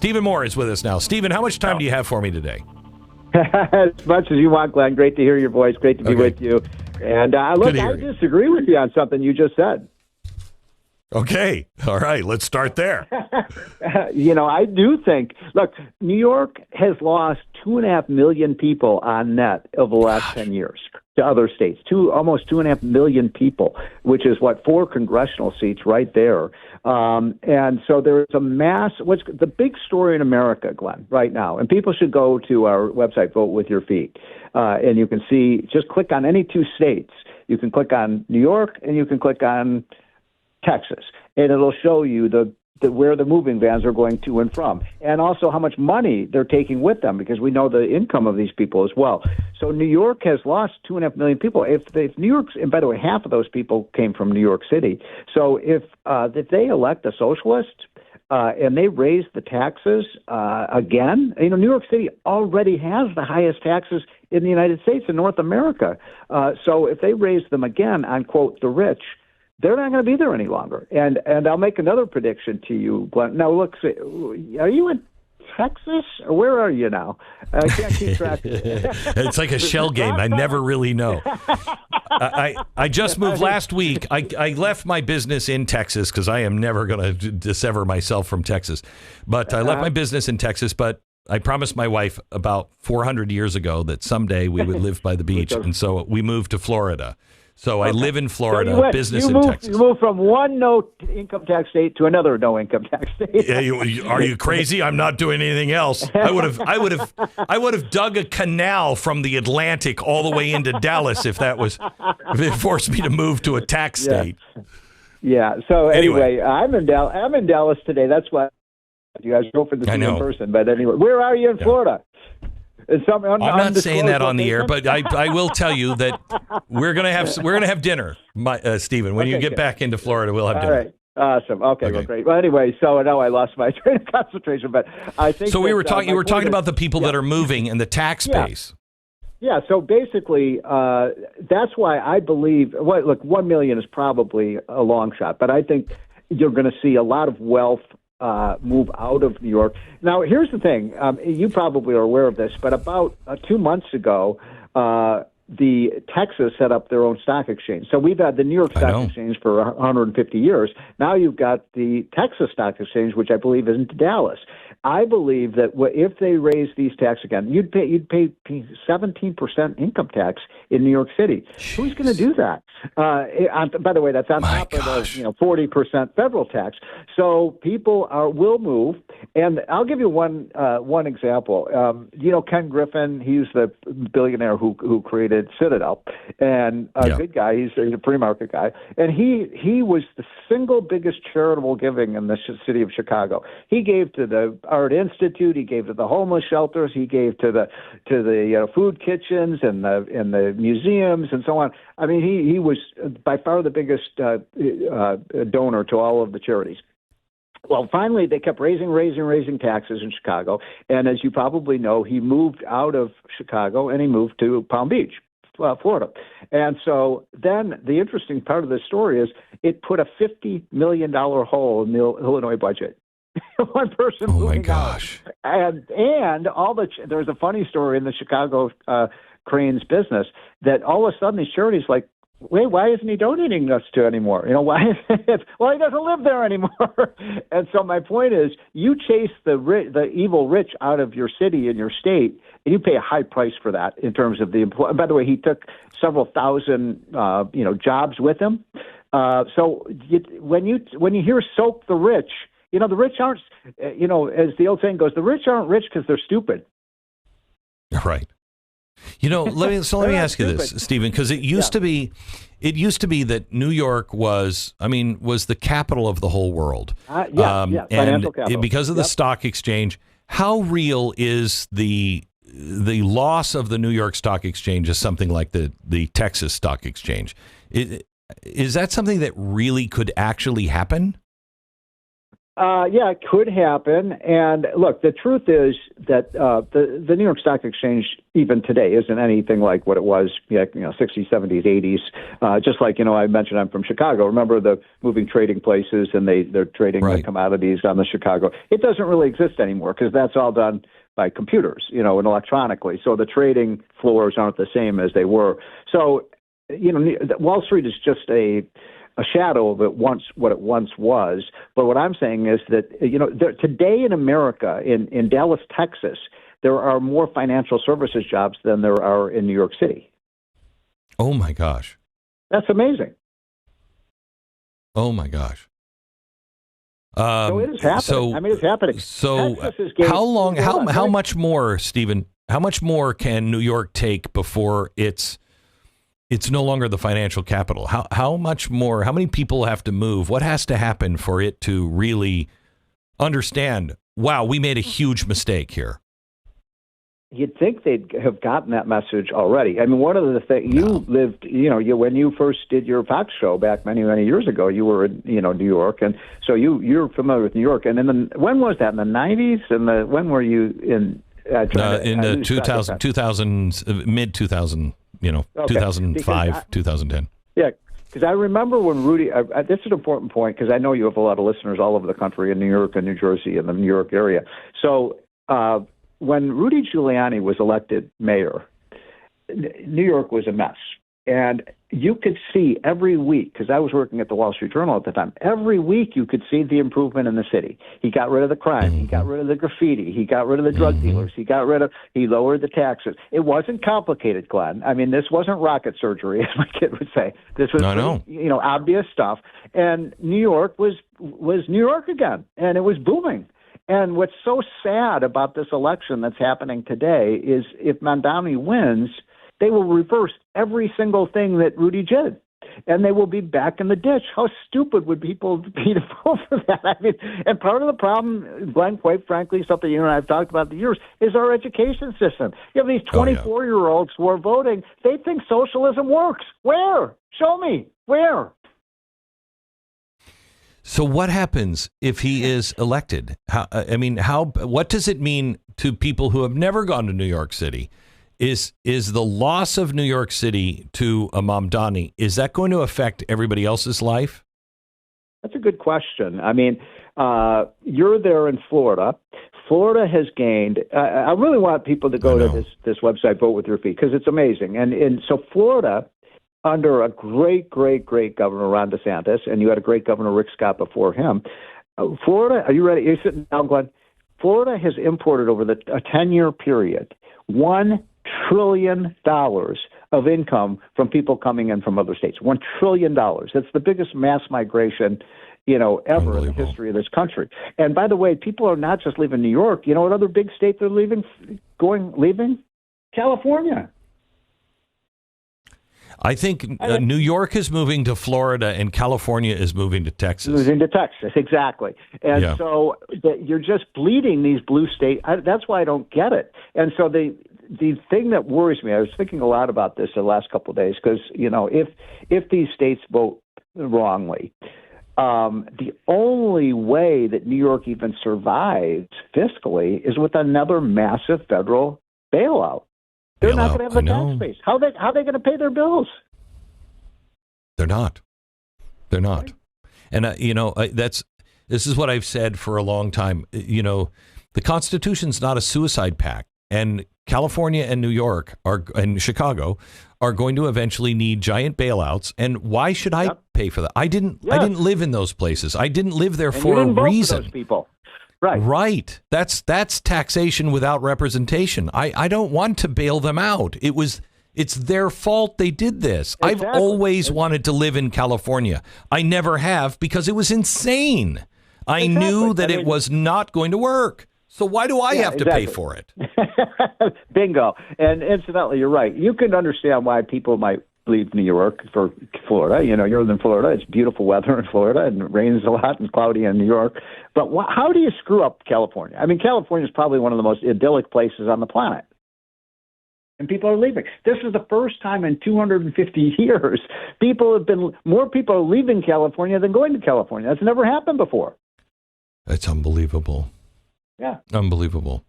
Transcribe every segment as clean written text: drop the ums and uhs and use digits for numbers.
Stephen Moore is with us now. Stephen, how much time do you have for me today? As much as you want, Glenn. Great to hear your voice. Great to be with you. And look, I disagree with you on something you just said. Okay. All right. Let's start there. I do think, look, New York has lost 2.5 million people on net over the last 10 years to other states. Almost 2.5 million people, which is 4 congressional seats right there. And so there's a mass. What's the big story in America, Glenn, right now? And people should go to our website, Vote With Your Feet, and you can see. Just click on any 2 states. You can click on New York, and you can click on Texas, and it'll show you where the moving vans are going to and from, and also how much money they're taking with them, because we know the income of these people as well. So New York has lost 2.5 million people. If New York's, and by the way, half of those people came from New York City. So if they elect a socialist and they raise the taxes again, New York City already has the highest taxes in the United States and North America. So if they raise them again on, quote, the rich, they're not going to be there any longer. And I'll make another prediction to you, Glenn. Now, look, are you in Texas? Or where are you now? I can't keep track. It's like a shell game. I never really know. I just moved last week. I left my business in Texas because I am never going to dissever myself from Texas. But I left my business in Texas, but I promised my wife about 400 years ago that someday we would live by the beach. And so we moved to Florida. So I live in Florida, so business in Texas. You moved from one no income tax state to another no income tax state. Yeah, are you crazy? I'm not doing anything else. I would have dug a canal from the Atlantic all the way into Dallas if it forced me to move to a tax state. Yeah. So anyway, I'm in Dallas today. That's why you guys go for the in person. But anyway, where are you in Florida? I'm not saying that on the air, but I will tell you that we're gonna have dinner, Stephen. When you get back into Florida, we'll have dinner. All right. Awesome. Okay. Well, great. Well, anyway, so now I lost my train of concentration, but I think so. You were talking about the people that are moving and the tax base. Yeah. So basically, that's why I believe. Well, look, 1 million is probably a long shot, but I think you're going to see a lot of wealth move out of New York. Now, here's the thing. You probably are aware of this, but about 2 months ago, the Texas set up their own stock exchange. So we've had the New York Stock Exchange for 150 years. Now you've got the Texas Stock Exchange, which I believe is in Dallas. I believe that if they raise these taxes again, you'd pay 17% income tax in New York City. Jeez. Who's going to do that? By the way, that's on top of the 40% federal tax. So people will move, and I'll give you one example. Ken Griffin, he's the billionaire who created Citadel, and a good guy. He's a free market guy, and he was the single biggest charitable giving in the city of Chicago. He gave to the Art Institute. He gave to the homeless shelters. He gave to the food kitchens and the museums and so on. I mean, he was by far the biggest donor to all of the charities. Well, finally, they kept raising taxes in Chicago. And as you probably know, he moved out of Chicago and he moved to Palm Beach, Florida. And so then the interesting part of this story is it put a $50 million hole in the Illinois budget. One person moving out. Oh, my gosh. And there's a funny story in the Chicago Cranes business that all of a sudden these charities like, wait, why isn't he donating us to anymore? Why? Well, he doesn't live there anymore. And so my point is, you chase the evil rich out of your city and your state, and you pay a high price for that in terms of the employee. By the way, he took several thousand, jobs with him. So when you hear "soak the rich," the rich aren't, as the old saying goes, the rich aren't rich because they're stupid. Right. Let me ask you this, Stephen, because it used to be that New York was the capital of the whole world. Financial capital. Because of the stock exchange, how real is the loss of the New York Stock Exchange as something like the Texas Stock Exchange? Is that something that really could actually happen? Yeah, it could happen. And look, the truth is that the New York Stock Exchange, even today, isn't anything like what it was, 60s, 70s, 80s. Just like, I mentioned I'm from Chicago. Remember the moving trading places, and they're trading the commodities on the Chicago. It doesn't really exist anymore because that's all done by computers, and electronically. So the trading floors aren't the same as they were. So, Wall Street is just a shadow of what it once was. But what I'm saying is that, today in America, in Dallas, Texas, there are more financial services jobs than there are in New York City. Oh, my gosh. That's amazing. Oh, my gosh. So it is happening. It's happening. So how long, how much more, Stephen, how much more can New York take before it's no longer the financial capital? How much more, how many people have to move? What has to happen for it to really understand, wow, we made a huge mistake here? You'd think they'd have gotten that message already. I mean, one of the things you lived, when you first did your Fox show back many, many years ago, you were in, New York. And so you're familiar with New York. And when was that? In the 90s? And when were you in? In the 2000s, mid 2000, 2005, 2010. Yeah. Because I remember when Rudy, this is an important point because I know you have a lot of listeners all over the country in New York and New Jersey and the New York area. So, when Rudy Giuliani was elected mayor, New York was a mess. And you could see every week, because I was working at the Wall Street Journal at the time, every week you could see the improvement in the city. He got rid of the crime. He got rid of the graffiti. He got rid of the drug dealers. He lowered the taxes. It wasn't complicated, Glenn. I mean, this wasn't rocket surgery, as my kid would say. This was, obvious stuff. And New York was New York again, and it was booming. And what's so sad about this election that's happening today is if Mamdani wins, they will reverse every single thing that Rudy did, and they will be back in the ditch. How stupid would people be to vote for that? I mean, and part of the problem, Glenn, quite frankly, something you and I have talked about the years, is our education system. You have these 24-year-olds who are voting. They think socialism works. Where? Show me. Where? So what happens if he is elected? What does it mean to people who have never gone to New York City? Is the loss of New York City to a Mamdani, is that going to affect everybody else's life? That's a good question. I mean, you're there in Florida. Florida has gained. I really want people to go to this website, Vote With Your Feet, because it's amazing. And so Florida, under a great, great, great governor, Ron DeSantis, and you had a great governor, Rick Scott, before him. Florida, are you ready? You're sitting down, Glenn. Florida has imported over a 10-year period $1 trillion of income from people coming in from other states. $1 trillion. That's the biggest mass migration, ever in the history of this country. And by the way, people are not just leaving New York. You know what other big state they're leaving? California. I think New York is moving to Florida and California is moving to Texas. Moving to Texas, exactly. And so you're just bleeding these blue states. That's why I don't get it. And so the thing that worries me, I was thinking a lot about this the last couple of days, because, if these states vote wrongly, the only way that New York even survives fiscally is with another massive federal bailout. They're not going to have the tax base. How are they going to pay their bills? They're not. Right. And this is what I've said for a long time. The Constitution's not a suicide pact, and California and New York and Chicago are going to eventually need giant bailouts. And why should I pay for that? I didn't live in those places. I didn't live there for a reason. For those people. Right. That's taxation without representation. I don't want to bail them out. It's their fault they did this. Exactly. I've always wanted to live in California. I never have because it was insane. I knew that it was not going to work. So why do I have to pay for it? Bingo. And incidentally, you're right. You can understand why people might leave New York for Florida. You're in Florida. It's beautiful weather in Florida, and it rains a lot and cloudy in New York. But how do you screw up California? I mean, California is probably one of the most idyllic places on the planet. And people are leaving. This is the first time in 250 years more people are leaving California than going to California. That's never happened before. That's unbelievable. Yeah. Unbelievable.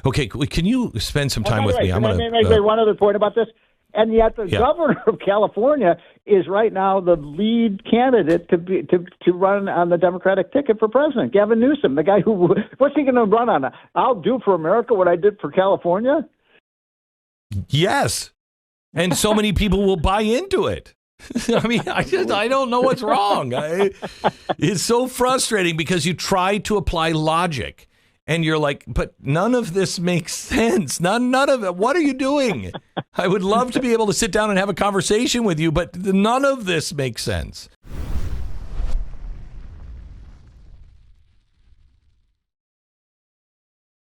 Okay, can you spend some time with me? I'm going to make one other point about this. And yet the governor of California is right now the lead candidate to run on the Democratic ticket for president. Gavin Newsom, the guy what's he going to run on? I'll do for America what I did for California? Yes. And so many people will buy into it. I mean, I don't know what's wrong. It's so frustrating because you try to apply logic. And you're like, but none of this makes sense. None of it. What are you doing? I would love to be able to sit down and have a conversation with you, but none of this makes sense.